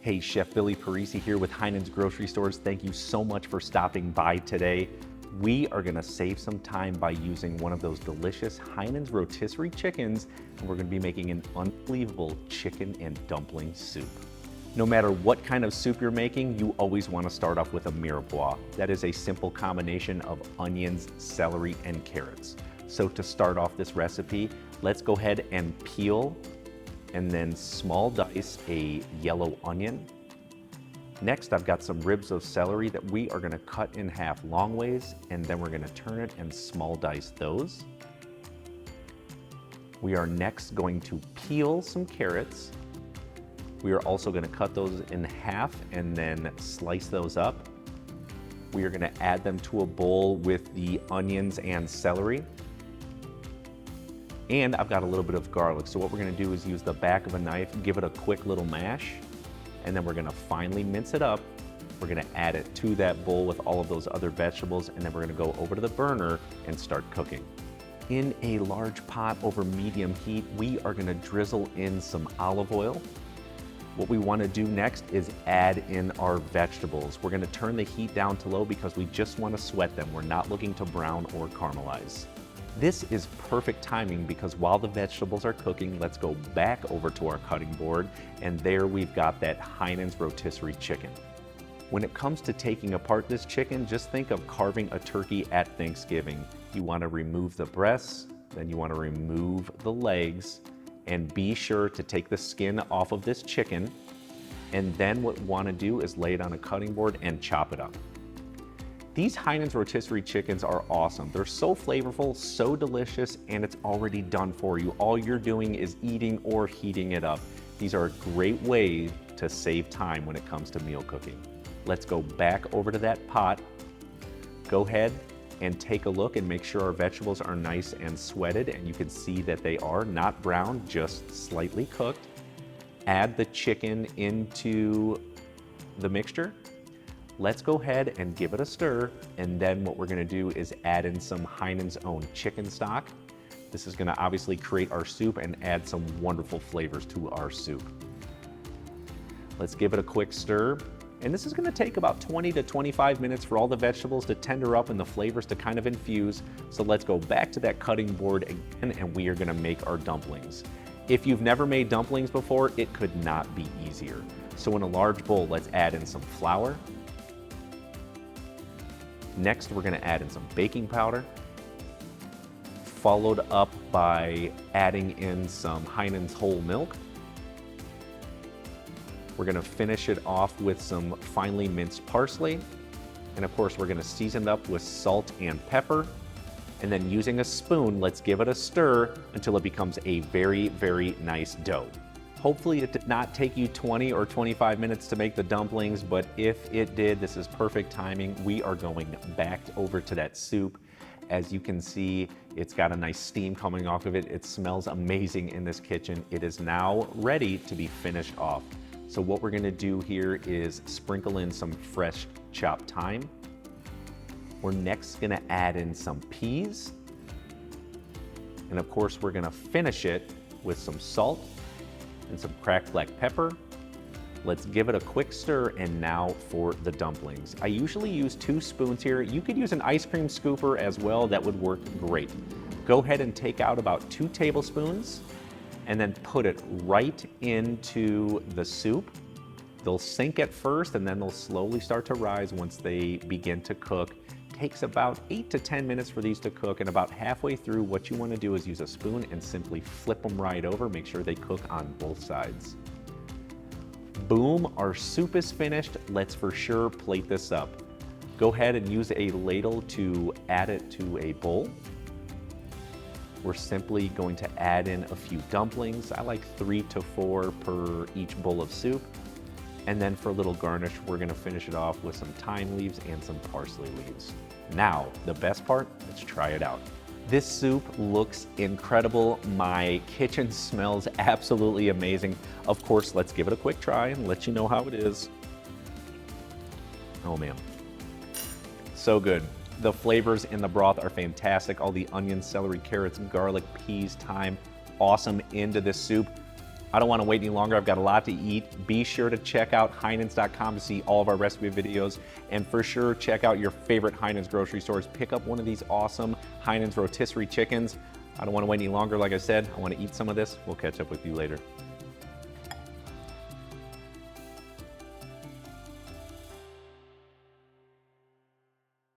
Hey, Chef Billy Parisi here with Heinen's Grocery Stores. Thank you so much for stopping by today. We are gonna save some time by using one of those delicious Heinen's rotisserie chickens, and we're gonna be making an unbelievable chicken and dumpling soup. No matter what kind of soup you're making, you always wanna start off with a mirepoix. That is a simple combination of onions, celery, and carrots. So to start off this recipe, let's go ahead and peel and then small dice a yellow onion. Next, I've got some ribs of celery that we are gonna cut in half long ways, and then we're gonna turn it and small dice those. We are next going to peel some carrots. We are also gonna cut those in half and then slice those up. We are gonna add them to a bowl with the onions and celery. And I've got a little bit of garlic. So what we're gonna do is use the back of a knife, give it a quick little mash, and then we're gonna finely mince it up. We're gonna add it to that bowl with all of those other vegetables, and then we're gonna go over to the burner and start cooking. In a large pot over medium heat, we are gonna drizzle in some olive oil. What we wanna do next is add in our vegetables. We're gonna turn the heat down to low because we just wanna sweat them. We're not looking to brown or caramelize. This is perfect timing because while the vegetables are cooking, let's go back over to our cutting board, and there we've got that Heinen's rotisserie chicken. When it comes to taking apart this chicken, just think of carving a turkey at Thanksgiving. You want to remove the breasts, then you want to remove the legs, and be sure to take the skin off of this chicken. And then what you want to do is lay it on a cutting board and chop it up. These Heinen's rotisserie chickens are awesome. They're so flavorful, so delicious, and it's already done for you. All you're doing is eating or heating it up. These are a great way to save time when it comes to meal cooking. Let's go back over to that pot. Go ahead and take a look and make sure our vegetables are nice and sweated, and you can see that they are not brown, just slightly cooked. Add the chicken into the mixture. Let's go ahead and give it a stir, and then what we're gonna do is add in some Heinen's own chicken stock. This is gonna obviously create our soup and add some wonderful flavors to our soup. Let's give it a quick stir, and this is gonna take about 20 to 25 minutes for all the vegetables to tender up and the flavors to kind of infuse. So let's go back to that cutting board again, and we are gonna make our dumplings. If you've never made dumplings before, it could not be easier. So in a large bowl, let's add in some flour. Next, we're gonna add in some baking powder, followed up by adding in some Heinen's whole milk. We're gonna finish it off with some finely minced parsley. And of course, we're gonna season it up with salt and pepper. And then using a spoon, let's give it a stir until it becomes a very, very nice dough. Hopefully it did not take you 20 or 25 minutes to make the dumplings, but if it did, this is perfect timing. We are going back over to that soup. As you can see, it's got a nice steam coming off of it. It smells amazing in this kitchen. It is now ready to be finished off. So what we're gonna do here is sprinkle in some fresh chopped thyme. We're next gonna add in some peas. And of course, we're gonna finish it with some salt and some cracked black pepper. Let's give it a quick stir, and now for the dumplings. I usually use 2 spoons here. You could use an ice cream scooper as well. That would work great. Go ahead and take out about 2 tablespoons and then put it right into the soup. They'll sink at first, and then they'll slowly start to rise once they begin to cook. Takes about 8 to 10 minutes for these to cook, and about halfway through, what you want to do is use a spoon and simply flip them right over. Make sure they cook on both sides. Boom, our soup is finished. Let's for sure plate this up. Go ahead and use a ladle to add it to a bowl. We're simply going to add in a few dumplings. I like 3 to 4 per each bowl of soup. And then for a little garnish, we're gonna finish it off with some thyme leaves and some parsley leaves. Now, the best part, let's try it out. This soup looks incredible. My kitchen smells absolutely amazing. Of course, let's give it a quick try and let you know how it is. Oh man, so good. The flavors in the broth are fantastic. All the onions, celery, carrots, garlic, peas, thyme, awesome into this soup. I don't want to wait any longer. I've got a lot to eat. Be sure to check out Heinens.com to see all of our recipe videos. And for sure, check out your favorite Heinens grocery stores. Pick up one of these awesome Heinens rotisserie chickens. I don't want to wait any longer. Like I said, I want to eat some of this. We'll catch up with you later.